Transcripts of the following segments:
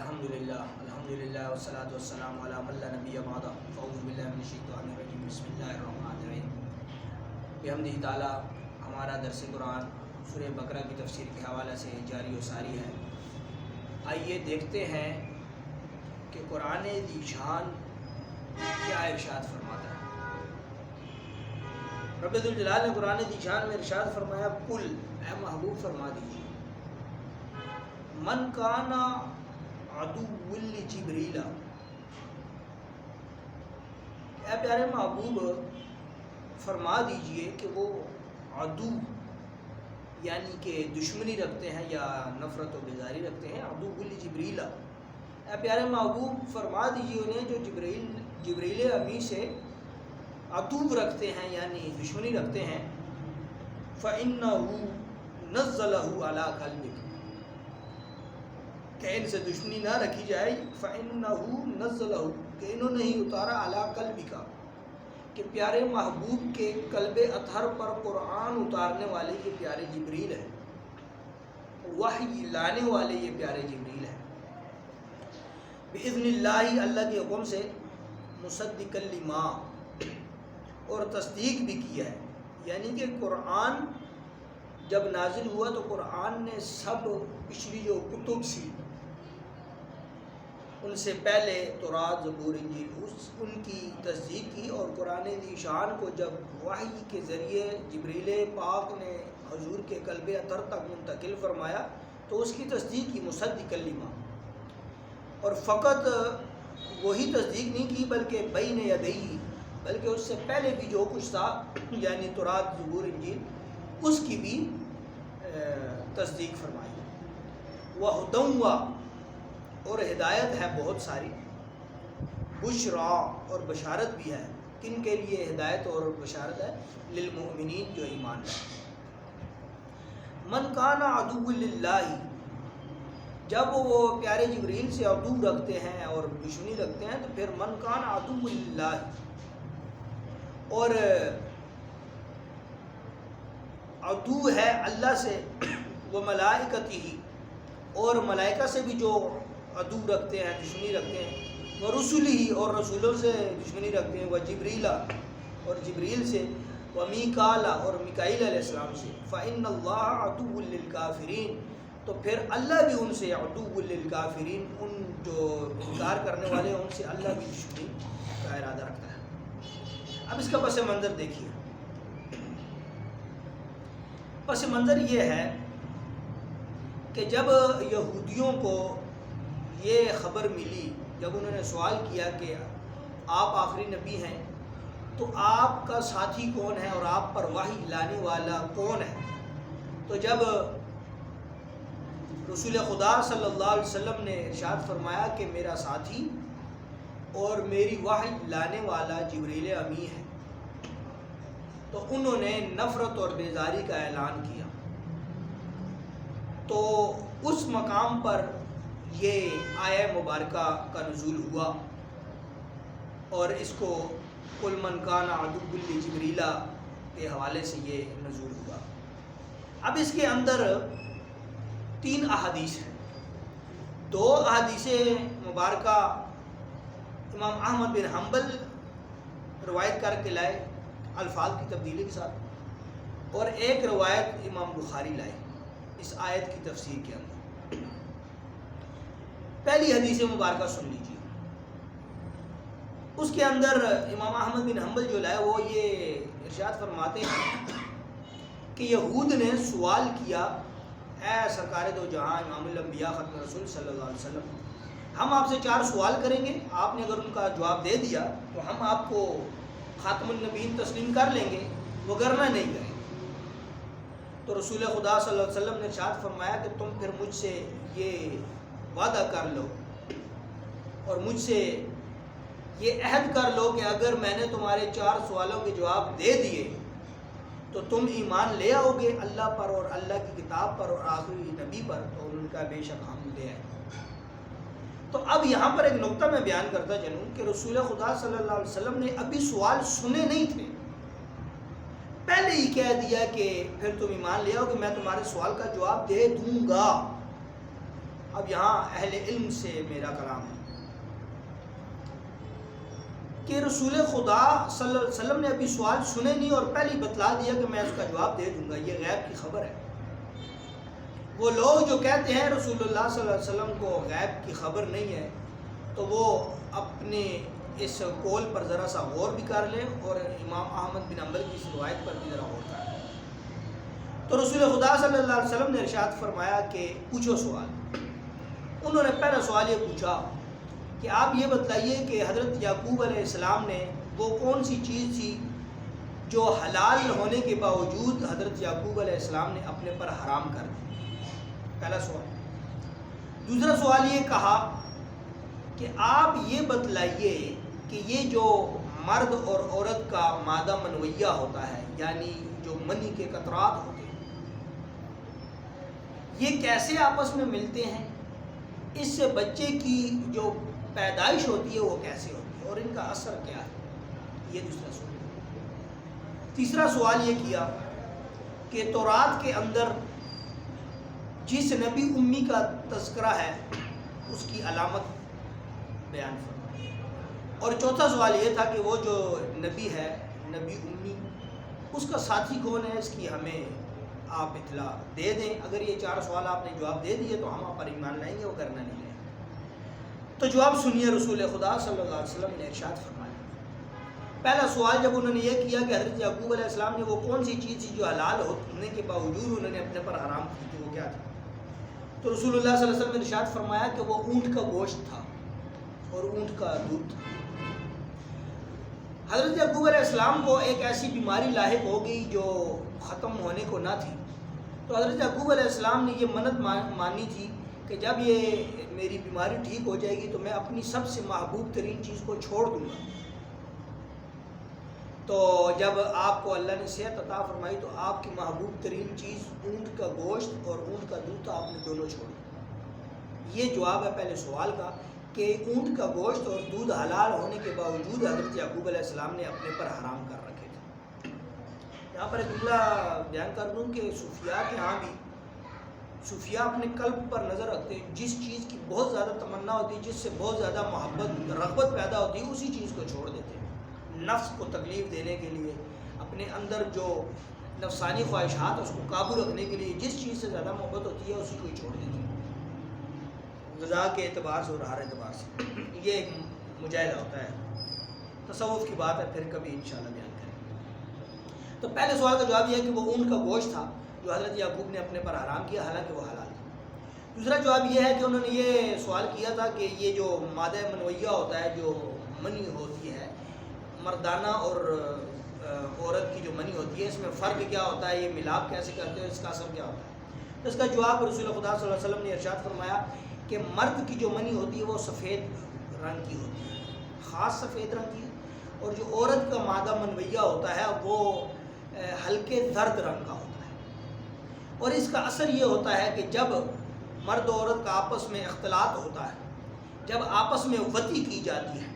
الحمدللہ والصلاة والسلام علی من لا نبی بعدہ فاعوذ باللہ من الشیطان الرجیم بسم اللہ الرحمن الرحیم۔ بحمدہ تعالی ہمارا درس قرآن سورہ بقرہ کی تفسیر کے حوالے سے جاری و ساری ہے۔ آئیے دیکھتے ہیں کہ قرآن ذی شان کیا ارشاد فرماتا ہے۔ رب ذوالجلال نے قرآن ذی شان میں ارشاد فرمایا، قل اے محبوب فرما دیجیے، من کانا عدو لجبریل، اے پیارے محبوب فرما دیجئے کہ وہ عدو یعنی کہ دشمنی رکھتے ہیں یا نفرت و بیزاری رکھتے ہیں، عدو لجبریل، اے پیارے محبوب فرما دیجئے انہیں جو جبریل امی سے عدو رکھتے ہیں یعنی دشمنی رکھتے ہیں، فَإِنَّهُ نَزَّلَهُ عَلَىٰ قَلْبِكَ، کہ ان سے دشمنی نہ رکھی جائے، فَإِنَّهُ نَزَّلَهُ، کہ انہوں نے ہی اتارا عَلَىٰ قَلْبِكَ، کہ پیارے محبوب کے قلب اطہر پر قرآن اتارنے والے یہ پیارے جبریل ہیں، وحی لانے والے یہ پیارے جبریل ہیں، بِإِذْنِ اللَّهِ، اللہ کے حکم سے، مُصَدِّقًا لِمَا، اور تصدیق بھی کیا ہے، یعنی کہ قرآن جب نازل ہوا تو قرآن نے سب پچھلی جو کتب سی ان سے پہلے تورات، زبور، انجیل ان کی تصدیق کی، اور قرآن ذی شان کو جب وحی کے ذریعے جبریل پاک نے حضور کے قلب اطہر تک منتقل فرمایا تو اس کی تصدیق کی، مصدقا لما، اور فقط وہی تصدیق نہیں کی بلکہ بین یدیہ، بلکہ اس سے پہلے بھی جو کچھ تھا یعنی تورات، زبور، انجیل اس کی بھی تصدیق فرمائی، وَہُدًى، اور ہدایت ہے بہت ساری، بشرا، اور بشارت بھی ہے، کن کے لیے ہدایت اور بشارت ہے؟ للمؤمنین، جو ایمان لائے۔ من کان عدو للہ، جب وہ پیارے جبریل سے عدو رکھتے ہیں اور دشمنی رکھتے ہیں تو پھر من کان عدو للہ، اور عدو ہے اللہ سے، وہ ملائکتہ، اور ملائکہ سے بھی جو عدو رکھتے ہیں، دشمنی رکھتے ہیں، وہ رسولہ، اور رسولوں سے دشمنی رکھتے ہیں، وہ جبریل، اور جبریل سے، وہ میکال، اور میکائیل علیہ السلام سے، فإن اللہ عدو للکافرین، تو پھر اللہ بھی ان سے عدو للکافرین، ان جو انکار کرنے والے ہیں ان سے اللہ بھی دشمنی کا ارادہ رکھتا ہے۔ اب اس کا پس منظر دیکھیے، پس منظر یہ ہے کہ جب یہودیوں کو یہ خبر ملی، جب انہوں نے سوال کیا کہ آپ آخری نبی ہیں تو آپ کا ساتھی کون ہے اور آپ پر وحی لانے والا کون ہے، تو جب رسول خدا صلی اللہ علیہ وسلم نے ارشاد فرمایا کہ میرا ساتھی اور میری وحی لانے والا جبریل امی ہے، تو انہوں نے نفرت اور بیزاری کا اعلان کیا، تو اس مقام پر یہ آیہ مبارکہ کا نزول ہوا، اور اس کو قل من کان عدو لجبریل کے حوالے سے یہ نزول ہوا۔ اب اس کے اندر 3 احادیث ہیں، 2 احادیث مبارکہ امام احمد بن حنبل روایت کر کے لائے الفاظ کی تبدیلی کے ساتھ، اور ایک روایت امام بخاری لائے اس آیت کی تفسیر کے اندر۔ پہلی حدیث مبارکہ سن لیجیے، اس کے اندر امام احمد بن حنبل جو لائے وہ یہ ارشاد فرماتے ہیں کہ یہود نے سوال کیا، اے سرکار دو جہاں امام الانبیاء ختم رسول صلی اللہ علیہ وسلم، ہم آپ سے 4 سوال کریں گے، آپ نے اگر ان کا جواب دے دیا تو ہم آپ کو خاتم النبیین تسلیم کر لیں گے، وگرنہ نہیں کریں گے۔ تو رسول خدا صلی اللہ علیہ وسلم نے ارشاد فرمایا کہ تم پھر مجھ سے یہ وعدہ کر لو اور مجھ سے یہ عہد کر لو کہ اگر میں نے تمہارے 4 سوالوں کے جواب دے دیے تو تم ایمان لے آؤ گے اللہ پر اور اللہ کی کتاب پر اور آخری نبی پر، تو ان کا بے شک ہم لے آئے۔ تو اب یہاں پر ایک نقطہ میں بیان کرتا چلوں کہ رسول خدا صلی اللہ علیہ وسلم نے ابھی سوال سنے نہیں تھے، پہلے ہی کہہ دیا کہ پھر تم ایمان لے آؤ کہ میں تمہارے سوال کا جواب دے دوں گا۔ اب یہاں اہل علم سے میرا کلام ہے کہ رسول خدا صلی اللہ علیہ وسلم نے ابھی سوال سنے نہیں اور پہلے بتلا دیا کہ میں اس کا جواب دے دوں گا، یہ غیب کی خبر ہے۔ وہ لوگ جو کہتے ہیں رسول اللہ صلی اللہ علیہ وسلم کو غیب کی خبر نہیں ہے، تو وہ اپنے اس قول پر ذرا سا غور بھی کر لیں اور امام احمد بن حنبل کی اس روایت پر بھی ذرا غور کر لیں۔ تو رسول خدا صلی اللہ علیہ وسلم نے ارشاد فرمایا کہ پوچھو سوال۔ انہوں نے پہلا سوال یہ پوچھا کہ آپ یہ بتلائیے کہ حضرت یعقوب علیہ السلام نے وہ کون سی چیز تھی جو حلال ہونے کے باوجود حضرت یعقوب علیہ السلام نے اپنے پر حرام کر دی؟ پہلا سوال۔ دوسرا سوال یہ کہا کہ آپ یہ بتلائیے کہ یہ جو مرد اور عورت کا مادہ منویہ ہوتا ہے، یعنی جو منی کے قطرات ہوتے ہیں، یہ کیسے آپس میں ملتے ہیں؟ اس سے بچے کی جو پیدائش ہوتی ہے وہ کیسے ہوتی ہے اور ان کا اثر کیا ہے؟ یہ دوسرا سوال۔ تیسرا سوال یہ کیا کہ تورات کے اندر جس نبی امی کا تذکرہ ہے اس کی علامت بیان فرمائیں۔ اور چوتھا سوال یہ تھا کہ وہ جو نبی ہے، نبی امی، اس کا ساتھی کون ہے، اس کی ہمیں آپ اطلاع دے دیں۔ اگر یہ چار سوال آپ نے جواب دے دیے تو ہم آپ پر ایمان لائیں گے، وہ کرنا نہیں لیں۔ تو جواب سنیے، رسول خدا صلی اللہ علیہ وسلم نے ارشاد فرمایا۔ پہلا سوال جب انہوں نے یہ کیا کہ حضرت یعقوب علیہ السلام نے وہ کون سی چیز تھی جو حلال ہونے کے باوجود انہوں نے اپنے پر حرام کی تھی، وہ کیا تھی؟ تو رسول اللہ صلی اللہ علیہ وسلم نے ارشاد فرمایا کہ وہ اونٹ کا گوشت تھا اور اونٹ کا دودھ تھا۔ حضرت یعقوب علیہ السلام کو ایک ایسی بیماری لاحق ہو گئی جو ختم ہونے کو نہ تھی، تو حضرت یعقوب علیہ السلام نے یہ منت مانی تھی کہ جب یہ میری بیماری ٹھیک ہو جائے گی تو میں اپنی سب سے محبوب ترین چیز کو چھوڑ دوں گا۔ تو جب آپ کو اللہ نے صحت عطا فرمائی تو آپ کی محبوب ترین چیز اونٹ کا گوشت اور اونٹ کا دودھ تھا، آپ نے دونوں چھوڑا۔ یہ جواب ہے پہلے سوال کا کہ اونٹ کا گوشت اور دودھ حلال ہونے کے باوجود حضرت یعقوب علیہ السلام نے اپنے پر حرام کر رکھے تھے۔ یہاں پر ایک جملہ بیان کر دوں کہ صوفیاء کے ہاں بھی صوفیاء اپنے قلب پر نظر رکھتے ہیں، جس چیز کی بہت زیادہ تمنا ہوتی ہے، جس سے بہت زیادہ محبت رغبت پیدا ہوتی ہے، اسی چیز کو چھوڑ دیتے ہیں۔ نفس کو تکلیف دینے کے لیے، اپنے اندر جو نفسانی خواہشات اس کو قابو رکھنے کے لیے جس چیز سے زیادہ محبت ہوتی ہے اسی کو ہی چھوڑ دیتے ہیں، غذا کے اعتبار سے اور ہر اعتبار سے۔ یہ ایک مجاہدہ ہوتا ہے، تصوف کی بات ہے، پھر کبھی انشاءاللہ بیان کریں گے۔ تو پہلے سوال کا جواب یہ ہے کہ وہ اونٹ کا گوشت تھا جو حضرت یعقوب نے اپنے پر حرام کیا، حالانکہ وہ حلال تھا۔ دوسرا جواب یہ ہے کہ انہوں نے یہ سوال کیا تھا کہ یہ جو مادہ منویہ ہوتا ہے، جو منی ہوتی ہے، مردانہ اور عورت کی جو منی ہوتی ہے، اس میں فرق کیا ہوتا ہے، یہ ملاپ کیسے کرتے ہیں، اس کا اثر کیا ہوتا ہے؟ تو اس کا جواب رسول خدا صلی اللہ علیہ وسلم نے ارشاد فرمایا کہ مرد کی جو منی ہوتی ہے وہ سفید رنگ کی ہوتی ہے، خاص سفید رنگ کی، اور جو عورت کا مادہ منویہ ہوتا ہے وہ ہلکے زرد رنگ کا ہوتا ہے۔ اور اس کا اثر یہ ہوتا ہے کہ جب مرد و عورت کا آپس میں اختلاط ہوتا ہے، جب آپس میں وطی کی جاتی ہے،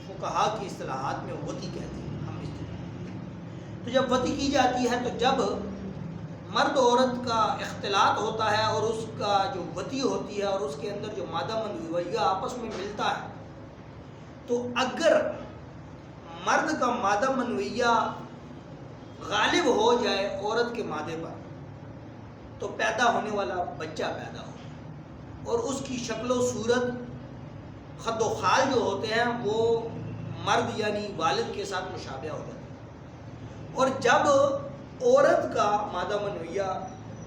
فقہا کی اصطلاحات میں وطی کہتے ہیں ہم اس طرح، تو جب وطی کی جاتی ہے تو جب مرد و عورت کا اختلاط ہوتا ہے اور اس کا جو وطی ہوتی ہے اور اس کے اندر جو مادہ منویہ آپس میں ملتا ہے، تو اگر مرد کا مادہ منویہ غالب ہو جائے عورت کے مادے پر تو پیدا ہونے والا بچہ پیدا ہو، اور اس کی شکل و صورت، خد و خال جو ہوتے ہیں وہ مرد یعنی والد کے ساتھ مشابہ ہو جاتے ہیں۔ اور جب عورت کا مادہ منویہ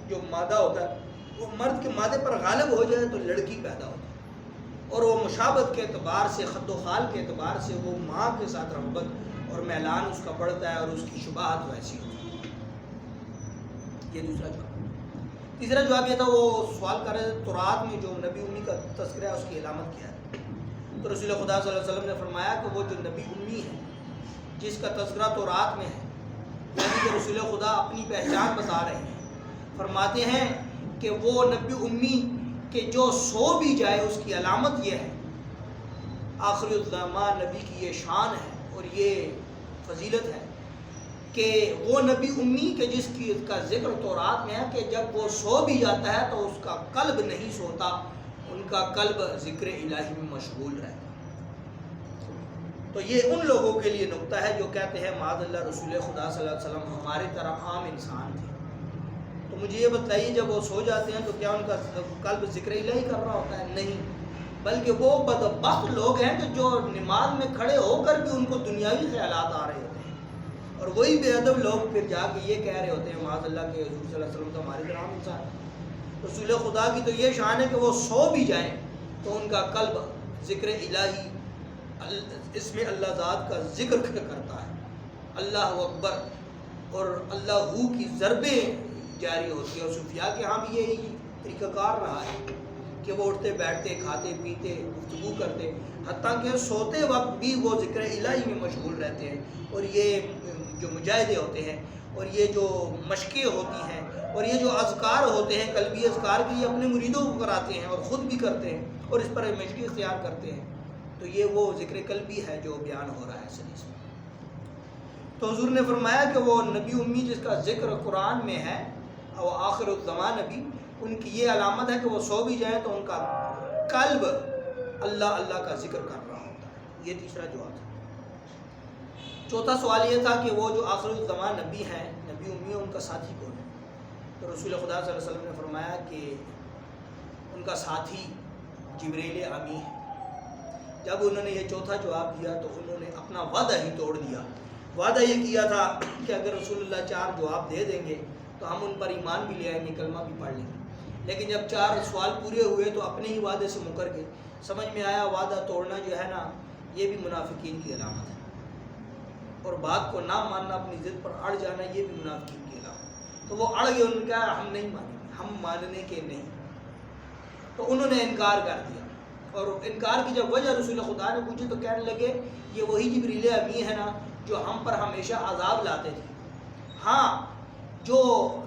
جو مادہ ہوتا ہے وہ مرد کے مادے پر غالب ہو جائے تو لڑکی پیدا ہوتی ہے، اور وہ مشابہت کے اعتبار سے، خد و خال کے اعتبار سے وہ ماں کے ساتھ رغبت اور میلان اس کا بڑھتا ہے اور اس کی شباہت ویسی ہوتی ہے۔ یہ دوسرا جواب۔ تیسرا جواب یہ تھا، وہ سوال کر رہے تھے تورات میں جو نبی امی کا تذکرہ ہے اس کی علامت کیا ہے؟ تو رسول خدا صلی اللہ علیہ وسلم نے فرمایا کہ وہ جو نبی امی ہے جس کا تذکرہ تورات میں ہے، یعنی کہ رسول خدا اپنی پہچان بتا رہے ہیں، فرماتے ہیں کہ وہ نبی امی کہ جو سو بھی جائے اس کی علامت یہ ہے، آخری الزمان نبی کی یہ شان ہے اور یہ فضیلت ہے کہ وہ نبی امی کہ جس کی کا ذکر تورات میں ہے کہ جب وہ سو بھی جاتا ہے تو اس کا قلب نہیں سوتا کا قلب ذکر الہی میں مشغول رہتا ہے۔ تو یہ ان لوگوں کے لیے نکتہ ہے جو کہتے ہیں معاذ اللہ رسول خدا صلی اللہ علیہ وسلم ہمارے طرح عام انسان تھے۔ تو مجھے یہ بتائیے جب وہ سو جاتے ہیں تو کیا ان کا قلب ذکر الہی کر رہا ہوتا ہے؟ نہیں، بلکہ وہ بدبخت لوگ ہیں کہ جو نماز میں کھڑے ہو کر بھی ان کو دنیاوی خیالات آ رہے ہوتے ہیں، اور وہی بے ادب لوگ پھر جا کے یہ کہہ رہے ہوتے ہیں معاذ اللہ کے حضور صلی اللہ علیہ وسلم تو ہمارے طرح عام انسان ہے۔ رسول خدا کی تو یہ شان ہے کہ وہ سو بھی جائیں تو ان کا قلب ذکر الہی اس میں اللہ ذات کا ذکر کرتا ہے، اللہ اکبر اور اللہ ہو کی ضربیں جاری ہوتی ہے۔ اور صوفیاء کے ہاں بھی یہی طریقہ کار رہا ہے کہ وہ اٹھتے بیٹھتے کھاتے پیتے گفتگو کرتے، حتیٰ کہ سوتے وقت بھی وہ ذکر الہی میں مشغول رہتے ہیں۔ اور یہ جو مجاہدے ہوتے ہیں اور یہ جو مشقیں ہوتی ہیں اور یہ جو اذکار ہوتے ہیں قلبی اذکار کے، یہ اپنے مریدوں کو کراتے ہیں اور خود بھی کرتے ہیں اور اس پر مشقیں اختیار کرتے ہیں۔ تو یہ وہ ذکر قلبی ہے جو بیان ہو رہا ہے اس حدیث میں۔ تو حضور نے فرمایا کہ وہ نبی امی جس کا ذکر قرآن میں ہے اور آخر الزمان نبی، ان کی یہ علامت ہے کہ وہ سو بھی جائیں تو ان کا قلب اللہ اللہ کا ذکر کر رہا ہوتا ہے۔ یہ تیسرا جواب ہے۔ چوتھا سوال یہ تھا کہ وہ جو آخر الزمان نبی ہیں، نبی امی، ان کا ساتھی کون ہے؟ تو رسول خدا صلی اللہ علیہ وسلم نے فرمایا کہ ان کا ساتھی جبریل امی ہے۔ جب انہوں نے یہ چوتھا جواب دیا تو انہوں نے اپنا وعدہ ہی توڑ دیا۔ وعدہ یہ کیا تھا کہ اگر رسول اللہ 4 جواب دے دیں گے تو ہم ان پر ایمان بھی لے آئیں گے، کلمہ بھی پڑھ لیں گے۔ لیکن جب 4 سوال پورے ہوئے تو اپنے ہی وعدے سے مکر گئے۔ سمجھ میں آیا وعدہ توڑنا جو ہے نا، یہ بھی منافقین کی علامت ہے، اور بات کو نہ ماننا، اپنی ضد پر اڑ جانا، یہ بھی منافقین کی علامت ہے۔ تو وہ اڑ گئے، انہوں نے کہا ہم نہیں مانیں گے، ہم ماننے کے نہیں۔ تو انہوں نے انکار کر دیا، اور انکار کی جب وجہ رسول خدا نے پوچھی تو کہنے لگے یہ وہی جبریل امی ہے نا جو ہم پر ہمیشہ عذاب لاتے تھے۔ ہاں، جو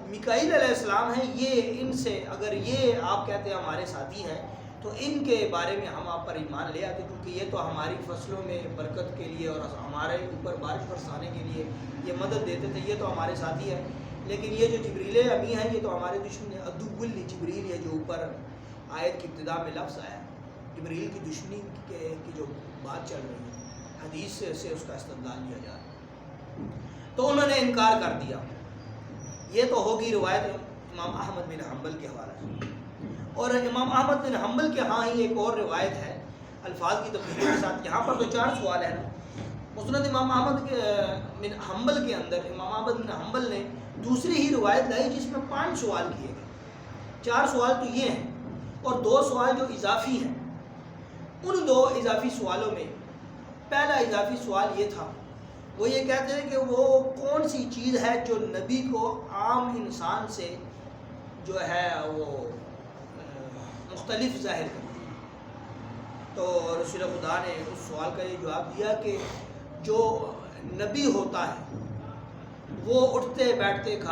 میکائیل علیہ السلام ہیں، یہ ان سے اگر یہ آپ کہتے ہیں ہمارے ساتھی ہیں تو ان کے بارے میں ہم آپ پر ایمان لے آتے، کیونکہ یہ تو ہماری فصلوں میں برکت کے لیے اور ہمارے اوپر بارش برسانے کے لیے یہ مدد دیتے تھے، یہ تو ہمارے ساتھی ہیں۔ لیکن یہ جو جبریل امی ہیں یہ تو ہمارے دشمن ہیں۔ عدو جبریل، یہ جو اوپر آیت کی ابتدا میں لفظ آیا، جبریل کی دشمنی کی جو بات چل رہی ہے، حدیث سے اس کا استدلال لیا جا رہا ہے۔ تو انہوں نے انکار کر دیا۔ یہ تو ہوگی روایت امام احمد بن حنبل کے حوالے سے، اور امام احمد بن حنبل کے ہاں ہی ایک اور روایت ہے الفاظ کی تبدیلی کے ساتھ۔ یہاں پر تو 4 سوال ہیں نا، مسند امام احمد بن حنبل کے اندر امام احمد بن حنبل نے دوسری ہی روایت لائی جس میں 5 سوال کیے گئے۔ 4 سوال تو یہ ہیں اور 2 سوال جو اضافی ہیں۔ ان 2 اضافی سوالوں میں پہلا اضافی سوال یہ تھا، وہ یہ کہتے ہیں کہ وہ کون سی چیز ہے جو نبی کو عام انسان سے جو ہے وہ مختلف ظاہر کرتی ہے۔ تو رسول خدا نے اس سوال کا یہ جواب دیا کہ جو نبی ہوتا ہے وہ اٹھتے بیٹھتے